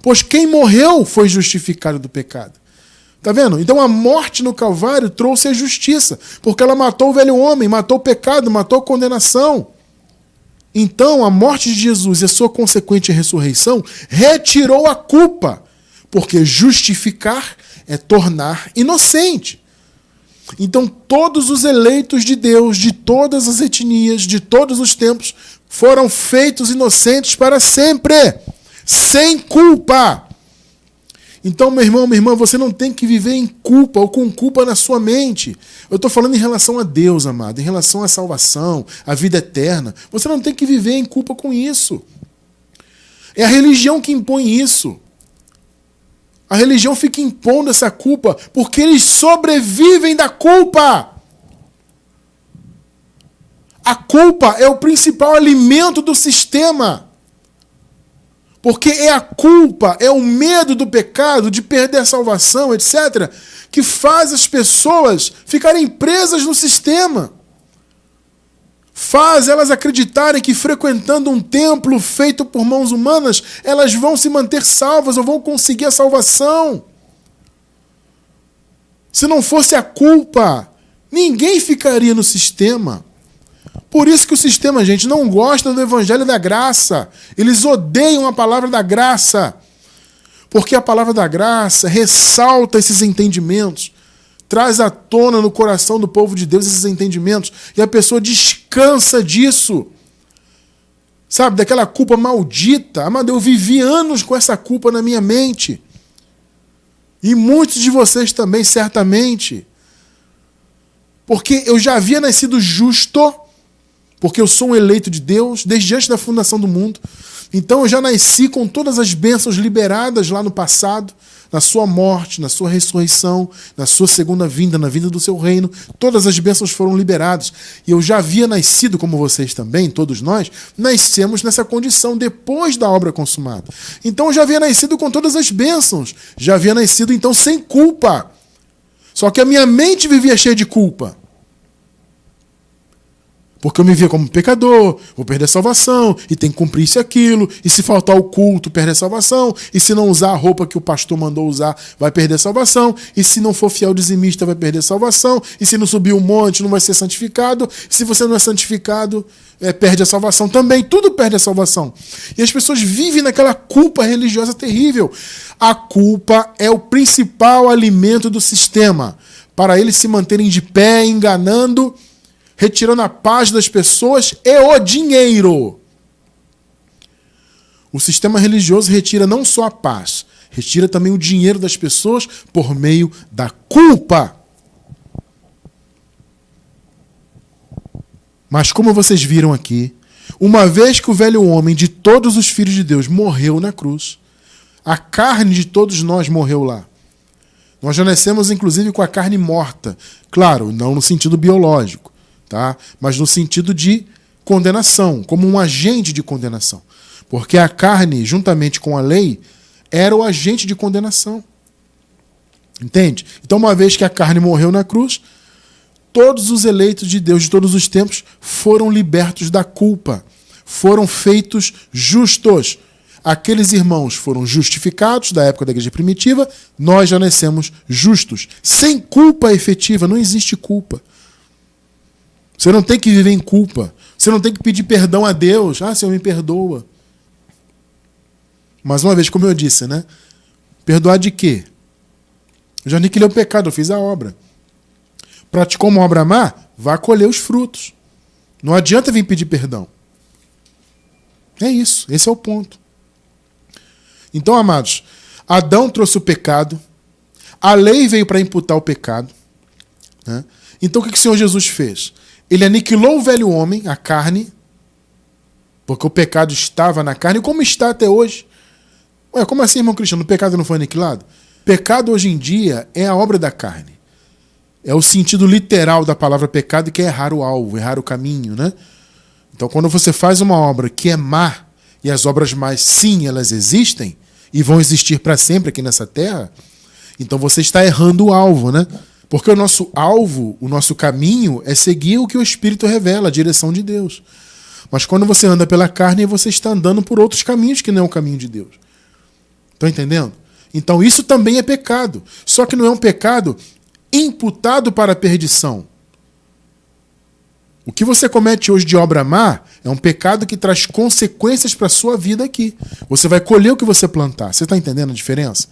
A: Pois quem morreu foi justificado do pecado. Tá vendo? Então a morte no Calvário trouxe a justiça, porque ela matou o velho homem, matou o pecado, matou a condenação. Então a morte de Jesus e a sua consequente ressurreição retirou a culpa, porque justificar é tornar inocente. Então todos os eleitos de Deus, de todas as etnias, de todos os tempos, foram feitos inocentes para sempre, sem culpa. Então, meu irmão, minha irmã, você não tem que viver em culpa ou com culpa na sua mente. Eu estou falando em relação a Deus, amado, em relação à salvação, à vida eterna. Você não tem que viver em culpa com isso. É a religião que impõe isso. A religião fica impondo essa culpa porque eles sobrevivem da culpa. A culpa é o principal alimento do sistema. Porque é a culpa, é o medo do pecado, de perder a salvação, etc., que faz as pessoas ficarem presas no sistema. Faz elas acreditarem que frequentando um templo feito por mãos humanas, elas vão se manter salvas ou vão conseguir a salvação. Se não fosse a culpa, ninguém ficaria no sistema. Por isso que o sistema, gente, não gosta do evangelho da graça. Eles odeiam a palavra da graça. Porque a palavra da graça ressalta esses entendimentos, traz à tona no coração do povo de Deus esses entendimentos, e a pessoa descansa disso. Sabe, daquela culpa maldita. Amado, eu vivi anos com essa culpa na minha mente. E muitos de vocês também, certamente. Porque eu já havia nascido justo, porque eu sou um eleito de Deus desde antes da fundação do mundo. Então eu já nasci com todas as bênçãos liberadas lá no passado, na sua morte, na sua ressurreição, na sua segunda vinda, na vinda do seu reino. Todas as bênçãos foram liberadas. E eu já havia nascido, como vocês também, todos nós, nascemos nessa condição depois da obra consumada. Então eu já havia nascido com todas as bênçãos. Já havia nascido, então, sem culpa. Só que a minha mente vivia cheia de culpa. Porque eu me via como pecador, vou perder a salvação, e tem que cumprir isso e aquilo, e se faltar o culto, perde a salvação, e se não usar a roupa que o pastor mandou usar, vai perder a salvação, e se não for fiel dizimista, vai perder a salvação, e se não subir o monte, não vai ser santificado, e se você não é santificado, perde a salvação também, tudo perde a salvação. E as pessoas vivem naquela culpa religiosa terrível. A culpa é o principal alimento do sistema, para eles se manterem de pé, enganando, retirando a paz das pessoas e o dinheiro. O sistema religioso retira não só a paz, retira também o dinheiro das pessoas por meio da culpa. Mas como vocês viram aqui, uma vez que o velho homem de todos os filhos de Deus morreu na cruz, a carne de todos nós morreu lá. Nós já nascemos, inclusive, com a carne morta. Claro, não no sentido biológico, tá? Mas no sentido de condenação, como um agente de condenação. Porque a carne, juntamente com a lei, era o agente de condenação. Entende? Então, uma vez que a carne morreu na cruz, todos os eleitos de Deus de todos os tempos foram libertos da culpa, foram feitos justos. Aqueles irmãos foram justificados da época da igreja primitiva, nós já nascemos justos, sem culpa efetiva, não existe culpa. Você não tem que viver em culpa, você não tem que pedir perdão a Deus, Senhor, me perdoa. Mais uma vez, como eu disse, né? Perdoar de quê? Eu já aniquilei o pecado, eu fiz a obra. Praticou uma obra má? Vá colher os frutos. Não adianta vir pedir perdão. É isso, esse é o ponto. Então, amados, Adão trouxe o pecado, a lei veio para imputar o pecado, né? Então, o que o Senhor Jesus fez? Ele aniquilou o velho homem, a carne, porque o pecado estava na carne, como está até hoje. Ué, como assim, irmão Cristiano? O pecado não foi aniquilado? Pecado hoje em dia é a obra da carne. É o sentido literal da palavra pecado, que é errar o alvo, errar o caminho, né? Então, quando você faz uma obra que é má, e as obras más, sim, elas existem, e vão existir para sempre aqui nessa terra, então você está errando o alvo, né? Porque o nosso alvo, o nosso caminho, é seguir o que o Espírito revela, a direção de Deus. Mas quando você anda pela carne, você está andando por outros caminhos que não é o caminho de Deus. Estão entendendo? Então isso também é pecado. Só que não é um pecado imputado para a perdição. O que você comete hoje de obra má é um pecado que traz consequências para a sua vida aqui. Você vai colher o que você plantar. Você está entendendo a diferença?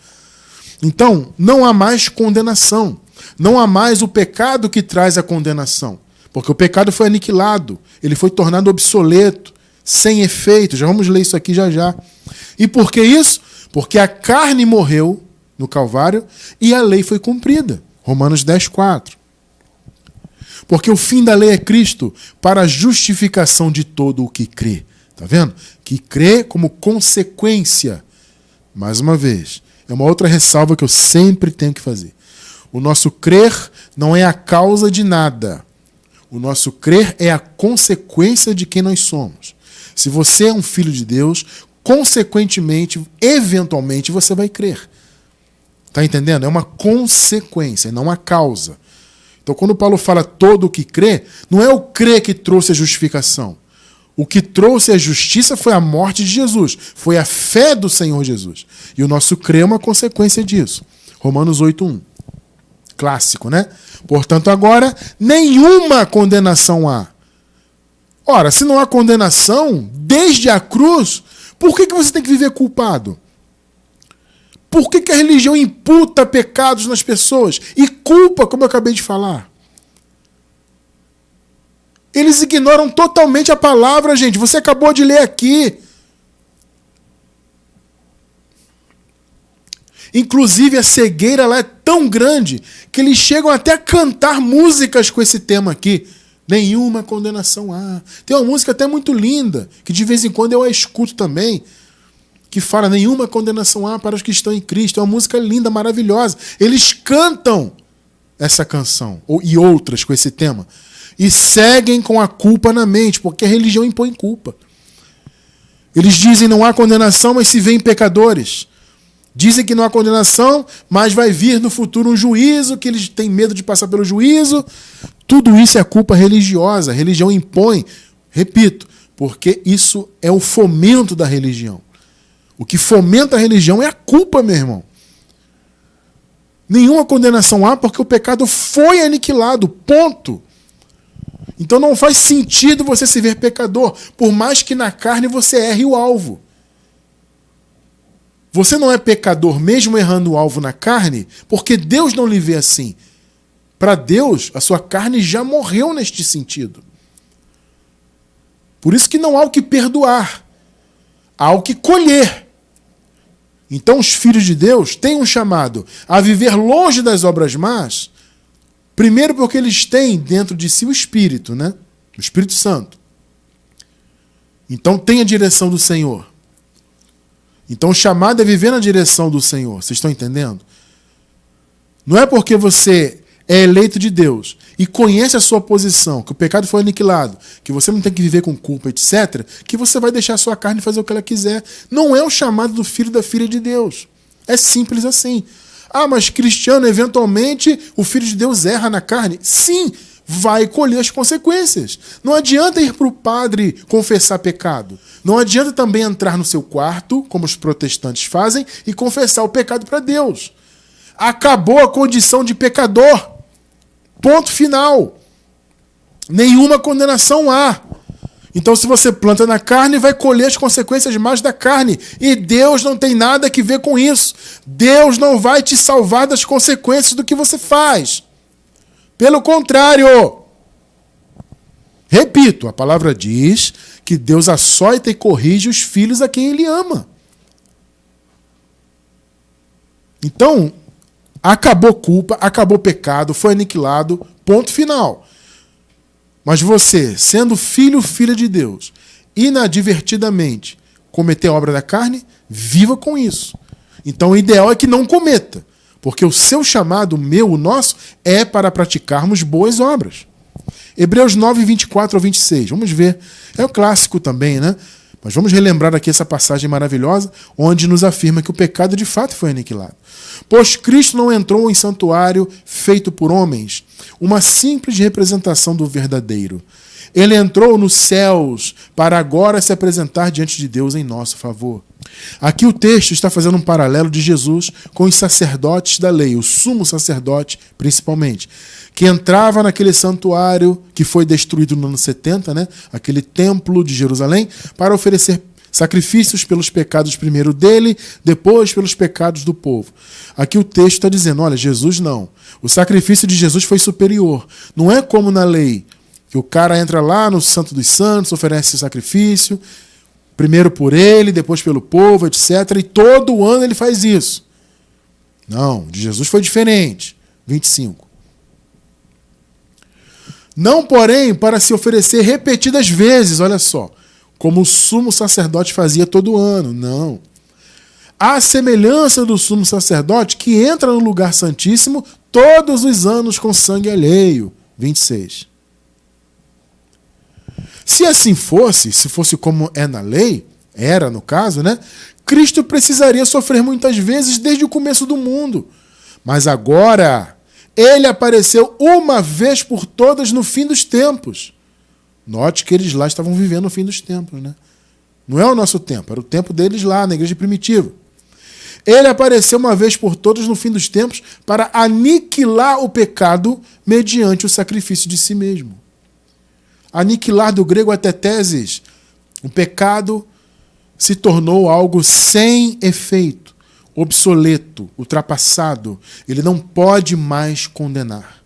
A: Então, não há mais condenação. Não há mais o pecado que traz a condenação. Porque o pecado foi aniquilado. Ele foi tornado obsoleto, sem efeito. Já vamos ler isso aqui já já. E por que isso? Porque a carne morreu no Calvário e a lei foi cumprida. Romanos 10:4. Porque o fim da lei é Cristo para a justificação de todo o que crê. Está vendo? Que crê como consequência. Mais uma vez, é uma outra ressalva que eu sempre tenho que fazer. O nosso crer não é a causa de nada. O nosso crer é a consequência de quem nós somos. Se você é um filho de Deus, consequentemente, eventualmente, você vai crer. Está entendendo? É uma consequência, não a causa. Então, quando Paulo fala todo o que crê, não é o crer que trouxe a justificação. O que trouxe a justiça foi a morte de Jesus. Foi a fé do Senhor Jesus. E o nosso crer é uma consequência disso. Romanos 8:1. Clássico, né? Portanto, agora, nenhuma condenação há. Ora, se não há condenação, desde a cruz, por que você tem que viver culpado? Por que a religião imputa pecados nas pessoas? E culpa, como eu acabei de falar. Eles ignoram totalmente a palavra, gente. Você acabou de ler aqui. Inclusive, a cegueira lá é tão grande que eles chegam até a cantar músicas com esse tema aqui. Nenhuma condenação há. Tem uma música até muito linda, que de vez em quando eu a escuto também, que fala: nenhuma condenação há para os que estão em Cristo. É uma música linda, maravilhosa. Eles cantam essa canção e outras com esse tema e seguem com a culpa na mente, porque a religião impõe culpa. Eles dizem não há condenação, mas se veem pecadores. Dizem que não há condenação, mas vai vir no futuro um juízo, que eles têm medo de passar pelo juízo. Tudo isso é culpa religiosa. A religião impõe, repito, porque isso é o fomento da religião. O que fomenta a religião é a culpa, meu irmão. Nenhuma condenação há porque o pecado foi aniquilado, ponto. Então não faz sentido você se ver pecador, por mais que na carne você erre o alvo. Você não é pecador mesmo errando o alvo na carne, porque Deus não lhe vê assim. Para Deus, a sua carne já morreu neste sentido. Por isso que não há o que perdoar, há o que colher. Então os filhos de Deus têm um chamado a viver longe das obras más, primeiro porque eles têm dentro de si o Espírito, né? O Espírito Santo. Então tem a direção do Senhor. Então o chamado é viver na direção do Senhor. Vocês estão entendendo? Não é porque você é eleito de Deus e conhece a sua posição, que o pecado foi aniquilado, que você não tem que viver com culpa, etc., que você vai deixar a sua carne fazer o que ela quiser. Não é o chamado do filho da filha de Deus. É simples assim. Ah, mas Cristiano, eventualmente, o filho de Deus erra na carne? Sim, vai colher as consequências. Não adianta ir para o padre confessar pecado. Não adianta também entrar no seu quarto, como os protestantes fazem, e confessar o pecado para Deus. Acabou a condição de pecador. Ponto final. Nenhuma condenação há. Então, se você planta na carne, vai colher as consequências mais da carne. E Deus não tem nada que ver com isso. Deus não vai te salvar das consequências do que você faz. Pelo contrário. Repito, a palavra diz que Deus açoita e corrige os filhos a quem Ele ama. Então, acabou culpa, acabou pecado, foi aniquilado, ponto final. Mas você, sendo filho ou filha de Deus, inadvertidamente cometer a obra da carne, viva com isso. Então o ideal é que não cometa, porque o seu chamado, o meu, o nosso, é para praticarmos boas obras. Hebreus 9, 24 ao 26, vamos ver. É o clássico também, né? Mas vamos relembrar aqui essa passagem maravilhosa, onde nos afirma que o pecado de fato foi aniquilado. Pois Cristo não entrou em santuário feito por homens, uma simples representação do verdadeiro. Ele entrou nos céus para agora se apresentar diante de Deus em nosso favor. Aqui o texto está fazendo um paralelo de Jesus com os sacerdotes da lei, o sumo sacerdote principalmente, que entrava naquele santuário que foi destruído no ano 70, né? Aquele templo de Jerusalém, para oferecer sacrifícios pelos pecados primeiro dele, depois pelos pecados do povo. Aqui o texto está dizendo, olha, Jesus não. O sacrifício de Jesus foi superior. Não é como na lei, que o cara entra lá no Santo dos Santos, oferece o sacrifício, primeiro por ele, depois pelo povo, etc. E todo ano ele faz isso. Não, de Jesus foi diferente. 25. Não, porém, para se oferecer repetidas vezes, olha só, como o sumo sacerdote fazia todo ano. Não. À semelhança do sumo sacerdote que entra no lugar santíssimo todos os anos com sangue alheio. 26. Se assim fosse, se fosse como é na lei, era no caso, né? Cristo precisaria sofrer muitas vezes desde o começo do mundo. Mas agora, ele apareceu uma vez por todas no fim dos tempos. Note que eles lá estavam vivendo o fim dos tempos, né? Não é o nosso tempo, era o tempo deles lá, na igreja primitiva. Ele apareceu uma vez por todas no fim dos tempos para aniquilar o pecado mediante o sacrifício de si mesmo. Aniquilar do grego ateteses. O pecado se tornou algo sem efeito, obsoleto, ultrapassado. Ele não pode mais condenar.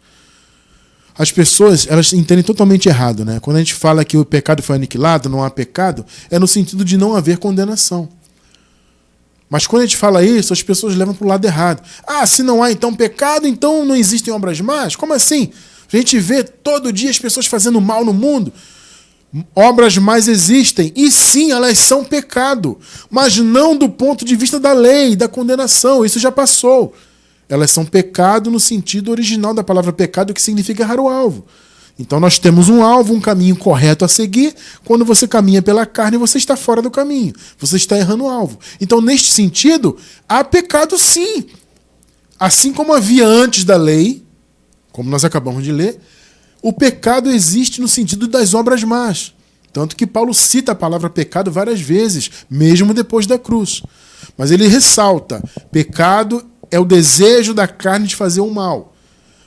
A: As pessoas, elas entendem totalmente errado, né? Quando a gente fala que o pecado foi aniquilado, não há pecado, é no sentido de não haver condenação. Mas quando a gente fala isso, as pessoas levam para o lado errado. Ah, se não há então pecado, então não existem obras más? Como assim? A gente vê todo dia as pessoas fazendo mal no mundo. Obras más existem. E sim, elas são pecado. Mas não do ponto de vista da lei, da condenação. Isso já passou. Elas são pecado no sentido original da palavra pecado, que significa errar o alvo. Então nós temos um alvo, um caminho correto a seguir. Quando você caminha pela carne, você está fora do caminho. Você está errando o alvo. Então, neste sentido, há pecado sim. Assim como havia antes da lei, como nós acabamos de ler, o pecado existe no sentido das obras más. Tanto que Paulo cita a palavra pecado várias vezes, mesmo depois da cruz. Mas ele ressalta, pecado é o desejo da carne de fazer o mal.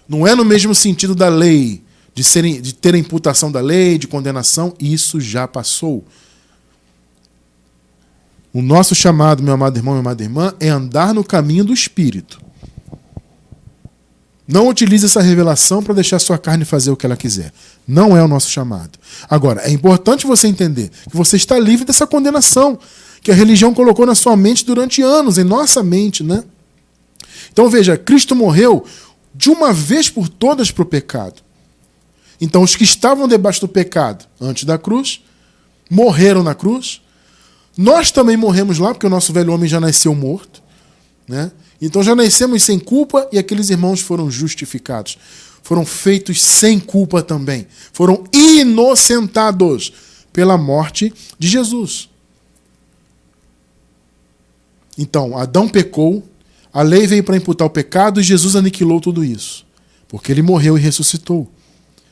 A: Não é no mesmo sentido da lei, de ter a imputação da lei, de condenação. Isso já passou. O nosso chamado, meu amado irmão, minha amada irmã, é andar no caminho do Espírito. Não utilize essa revelação para deixar sua carne fazer o que ela quiser. Não é o nosso chamado. Agora, é importante você entender que você está livre dessa condenação que a religião colocou na sua mente durante anos, em nossa mente, né? Então veja, Cristo morreu de uma vez por todas para o pecado. Então os que estavam debaixo do pecado antes da cruz, morreram na cruz. Nós também morremos lá, porque o nosso velho homem já nasceu morto, né? Então já nascemos sem culpa e aqueles irmãos foram justificados. foram feitos sem culpa também. Foram inocentados pela morte de Jesus. Então, Adão pecou, a lei veio para imputar o pecado e Jesus aniquilou tudo isso. Porque ele morreu e ressuscitou.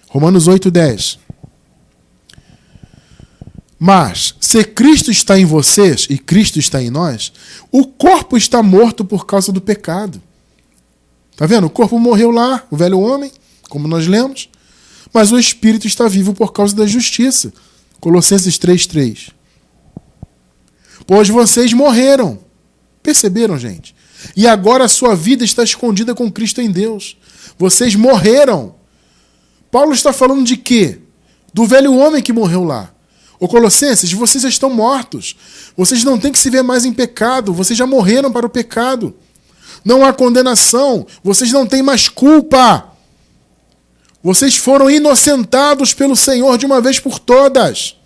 A: Romanos 8:10. Mas, se Cristo está em vocês e Cristo está em nós, o corpo está morto por causa do pecado. Tá vendo? O corpo morreu lá, o velho homem, como nós lemos, mas o espírito está vivo por causa da justiça. Colossenses 3:3. Pois vocês morreram. Perceberam, gente? E agora a sua vida está escondida com Cristo em Deus. Vocês morreram. Paulo está falando de quê? Do velho homem que morreu lá. Ô Colossenses, vocês estão mortos. Vocês não têm que se ver mais em pecado. Vocês já morreram para o pecado. Não há condenação. Vocês não têm mais culpa. Vocês foram inocentados pelo Senhor de uma vez por todas.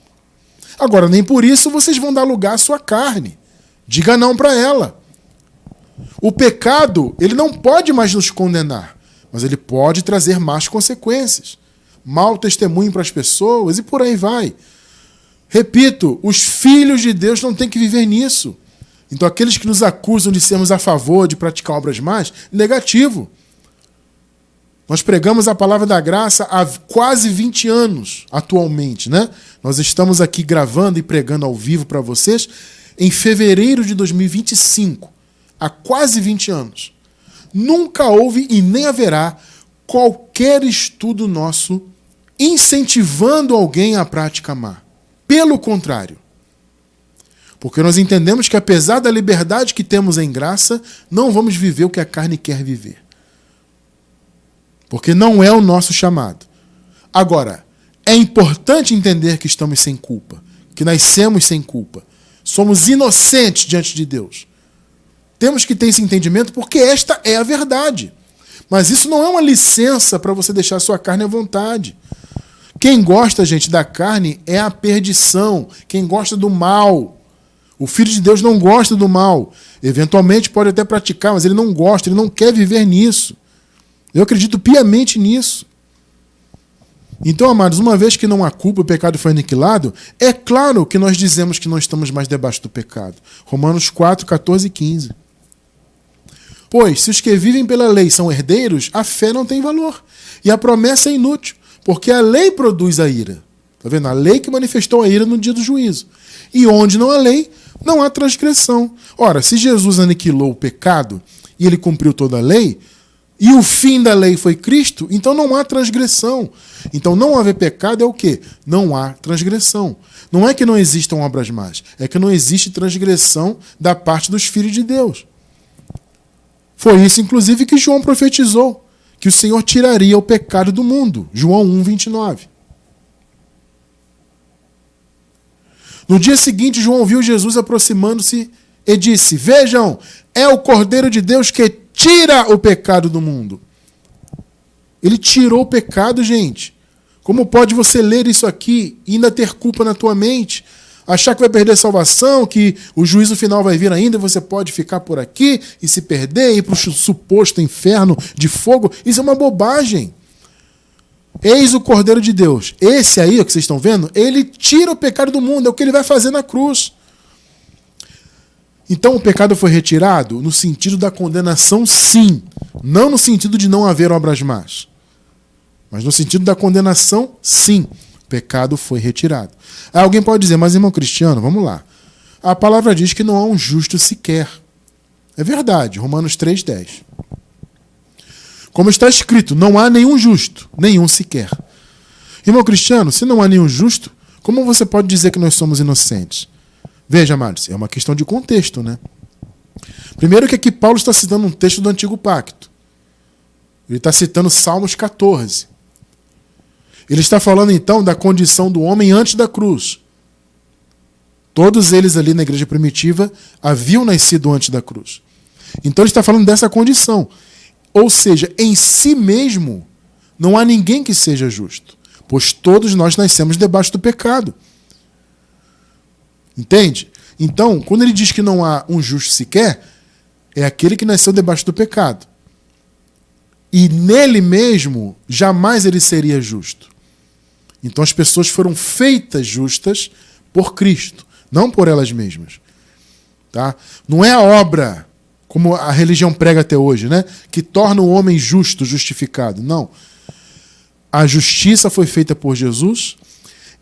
A: Agora, nem por isso vocês vão dar lugar à sua carne. Diga não para ela. O pecado, ele não pode mais nos condenar, mas ele pode trazer más consequências. Mau testemunho para as pessoas e por aí vai. Repito, os filhos de Deus não têm que viver nisso. Então aqueles que nos acusam de sermos a favor de praticar obras más, negativo. Nós pregamos a palavra da graça há quase 20 anos, atualmente, né? Nós estamos aqui gravando e pregando ao vivo para vocês em fevereiro de 2025, há quase 20 anos. Nunca houve e nem haverá qualquer estudo nosso incentivando alguém à prática má. Pelo contrário. Porque nós entendemos que apesar da liberdade que temos em graça, não vamos viver o que a carne quer viver. Porque não é o nosso chamado. Agora, é importante entender que estamos sem culpa, que nascemos sem culpa. Somos inocentes diante de Deus. Temos que ter esse entendimento porque esta é a verdade. Mas isso não é uma licença para você deixar a sua carne à vontade. Quem gosta, gente, da carne é a perdição. Quem gosta do mal. O Filho de Deus não gosta do mal. Eventualmente pode até praticar, mas ele não gosta, ele não quer viver nisso. Eu acredito piamente nisso. Então, amados, uma vez que não há culpa, o pecado foi aniquilado, é claro que nós dizemos que não estamos mais debaixo do pecado. Romanos 4, 14 e 15. Pois, se os que vivem pela lei são herdeiros, a fé não tem valor. E a promessa é inútil, porque a lei produz a ira. Está vendo? A lei que manifestou a ira no dia do juízo. E onde não há lei, não há transgressão. Ora, se Jesus aniquilou o pecado e ele cumpriu toda a lei, e o fim da lei foi Cristo, então não há transgressão. Então não haver pecado é o quê? Não há transgressão. Não é que não existam obras más, é que não existe transgressão da parte dos filhos de Deus. Foi isso, inclusive, que João profetizou, que o Senhor tiraria o pecado do mundo. João 1, 29. No dia seguinte, João viu Jesus aproximando-se e disse: Vejam, é o Cordeiro de Deus que tira o pecado do mundo. Ele tirou o pecado, gente. Como pode você ler isso aqui e ainda ter culpa na tua mente? Achar que vai perder a salvação, que o juízo final vai vir ainda, você pode ficar por aqui e se perder, ir para o suposto inferno de fogo. Isso é uma bobagem. Eis o Cordeiro de Deus. Esse aí, o que vocês estão vendo, ele tira o pecado do mundo. É o que ele vai fazer na cruz. Então o pecado foi retirado no sentido da condenação, sim. Não no sentido de não haver obras más. Mas no sentido da condenação, sim. O pecado foi retirado. Aí alguém pode dizer, mas irmão Cristiano, vamos lá. A palavra diz que não há um justo sequer. É verdade, Romanos 3,10. Como está escrito, não há nenhum justo, nenhum sequer. Irmão Cristiano, se não há nenhum justo, como você pode dizer que nós somos inocentes? Veja, amados, é uma questão de contexto, né? Primeiro que aqui Paulo está citando um texto do Antigo Pacto. Ele está citando Salmos 14. Ele está falando, então, da condição do homem antes da cruz. Todos eles ali na igreja primitiva haviam nascido antes da cruz. Então ele está falando dessa condição. Ou seja, em si mesmo, não há ninguém que seja justo, pois todos nós nascemos debaixo do pecado. Entende? Então, quando ele diz que não há um justo sequer, é aquele que nasceu debaixo do pecado. e nele mesmo jamais ele seria justo. Então as pessoas foram feitas justas por Cristo, não por elas mesmas. Tá? Não é a obra, como a religião prega até hoje, né? Que torna o homem justo, justificado. Não. A justiça foi feita por Jesus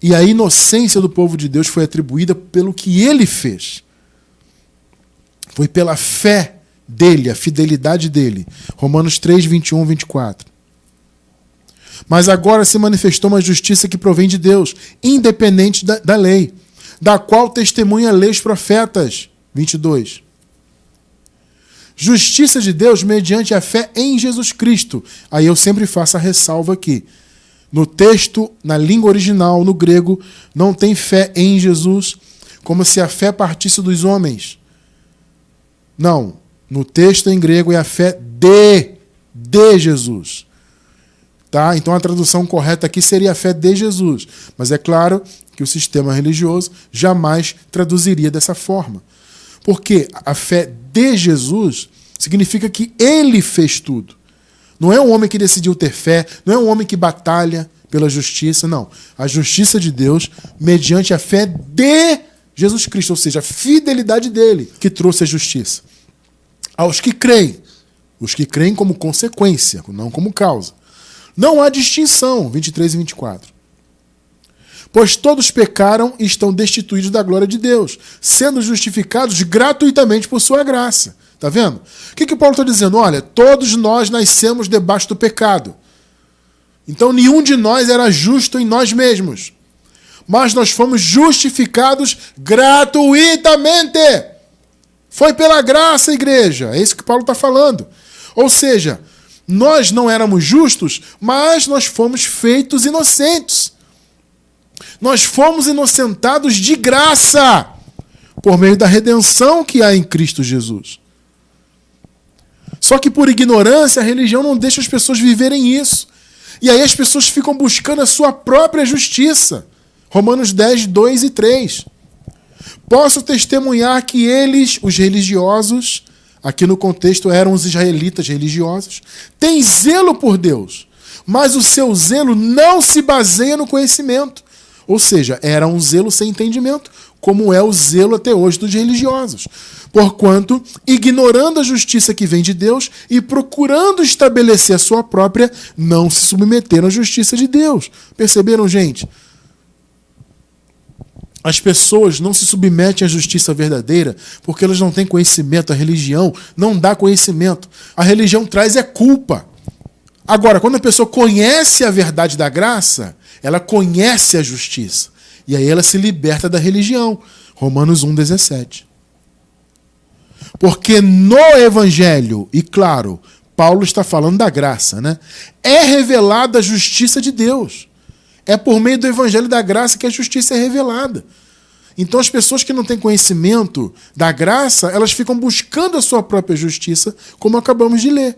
A: e a inocência do povo de Deus foi atribuída pelo que ele fez. Foi pela fé dele, a fidelidade dele. Romanos 3, 21, 24. Mas agora se manifestou uma justiça que provém de Deus, independente da lei, da qual testemunha a lei e os profetas. 22. Justiça de Deus mediante a fé em Jesus Cristo. Aí eu sempre faço a ressalva aqui. No texto, na língua original, no grego, não tem fé em Jesus, como se a fé partisse dos homens. Não. No texto em grego é a fé de Jesus. Tá? Então a tradução correta aqui seria a fé de Jesus. Mas é claro que o sistema religioso jamais traduziria dessa forma. Porque a fé de Jesus significa que ele fez tudo. Não é um homem que decidiu ter fé, não é um homem que batalha pela justiça, não. A justiça de Deus mediante a fé de Jesus Cristo, ou seja, a fidelidade dele que trouxe a justiça. Aos que creem, os que creem como consequência, não como causa. Não há distinção, 23 e 24. Pois todos pecaram e estão destituídos da glória de Deus, sendo justificados gratuitamente por sua graça. Está vendo? O que Paulo está dizendo? Olha, todos nós nascemos debaixo do pecado. Então nenhum de nós era justo em nós mesmos. Mas nós fomos justificados gratuitamente. Foi pela graça, igreja. É isso que Paulo está falando. Ou seja, nós não éramos justos, mas nós fomos feitos inocentes. Nós fomos inocentados de graça, por meio da redenção que há em Cristo Jesus. Só que por ignorância, a religião não deixa as pessoas viverem isso. E aí as pessoas ficam buscando a sua própria justiça. Romanos 10, 2 e 3. Posso testemunhar que eles, os religiosos, aqui no contexto eram os israelitas religiosos, têm zelo por Deus, mas o seu zelo não se baseia no conhecimento. Ou seja, era um zelo sem entendimento, como é o zelo até hoje dos religiosos. Porquanto, ignorando a justiça que vem de Deus e procurando estabelecer a sua própria, não se submeteram à justiça de Deus. Perceberam, gente? As pessoas não se submetem à justiça verdadeira porque elas não têm conhecimento. A religião não dá conhecimento. A religião traz culpa. Agora, quando a pessoa conhece a verdade da graça, ela conhece a justiça. E aí ela se liberta da religião. Romanos 1,17. Porque no Evangelho, e claro, Paulo está falando da graça, né? É revelada a justiça de Deus. É por meio do Evangelho da graça que a justiça é revelada. Então as pessoas que não têm conhecimento da graça, elas ficam buscando a sua própria justiça, como acabamos de ler.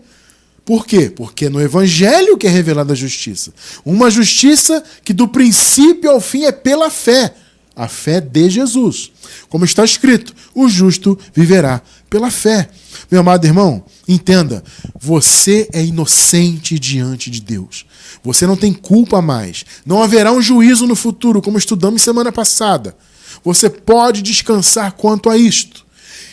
A: Por quê? Porque é no Evangelho que é revelada a justiça. Uma justiça que do princípio ao fim é pela fé. A fé de Jesus. Como está escrito, o justo viverá pela fé. Meu amado irmão, entenda, você é inocente diante de Deus. Você não tem culpa mais. Não haverá um juízo no futuro, como estudamos semana passada. Você pode descansar quanto a isto.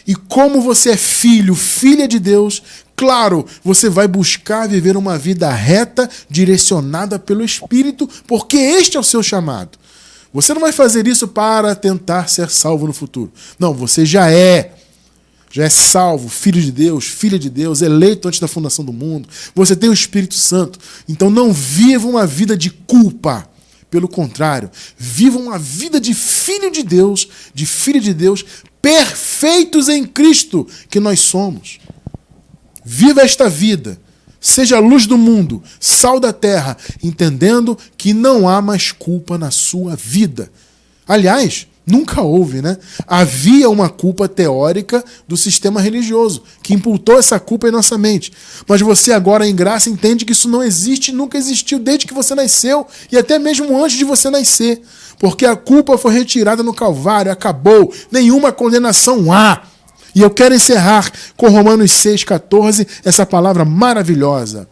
A: E como você é filho, filha de Deus, claro, você vai buscar viver uma vida reta, direcionada pelo Espírito, porque este é o seu chamado. Você não vai fazer isso para tentar ser salvo no futuro. Não, você já é salvo, filho de Deus, filha de Deus, eleito antes da fundação do mundo. Você tem o Espírito Santo. Então não viva uma vida de culpa. Pelo contrário, viva uma vida de filho de Deus, de filha de Deus, perfeitos em Cristo, que nós somos. Viva esta vida. Seja a luz do mundo, sal da terra, entendendo que não há mais culpa na sua vida. Aliás, nunca houve, né? Havia uma culpa teórica do sistema religioso, que imputou essa culpa em nossa mente. Mas você agora, em graça, entende que isso não existe, nunca existiu desde que você nasceu e até mesmo antes de você nascer. Porque a culpa foi retirada no Calvário, acabou, nenhuma condenação há. E eu quero encerrar com Romanos 6,14, essa palavra maravilhosa.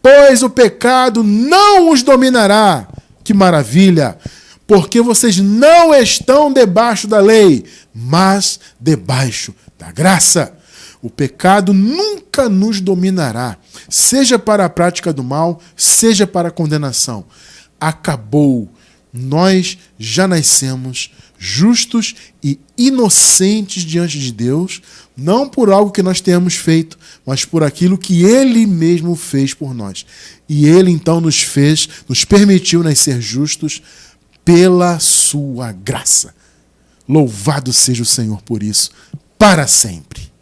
A: pois o pecado não os dominará. Que maravilha! Porque vocês não estão debaixo da lei, mas debaixo da graça. O pecado nunca nos dominará, seja para a prática do mal, seja para a condenação. Acabou. Nós já nascemos justos e inocentes diante de Deus, não por algo que nós tenhamos feito, mas por aquilo que Ele mesmo fez por nós. E Ele então nos permitiu nascer justos pela sua graça. Louvado seja o Senhor por isso, para sempre.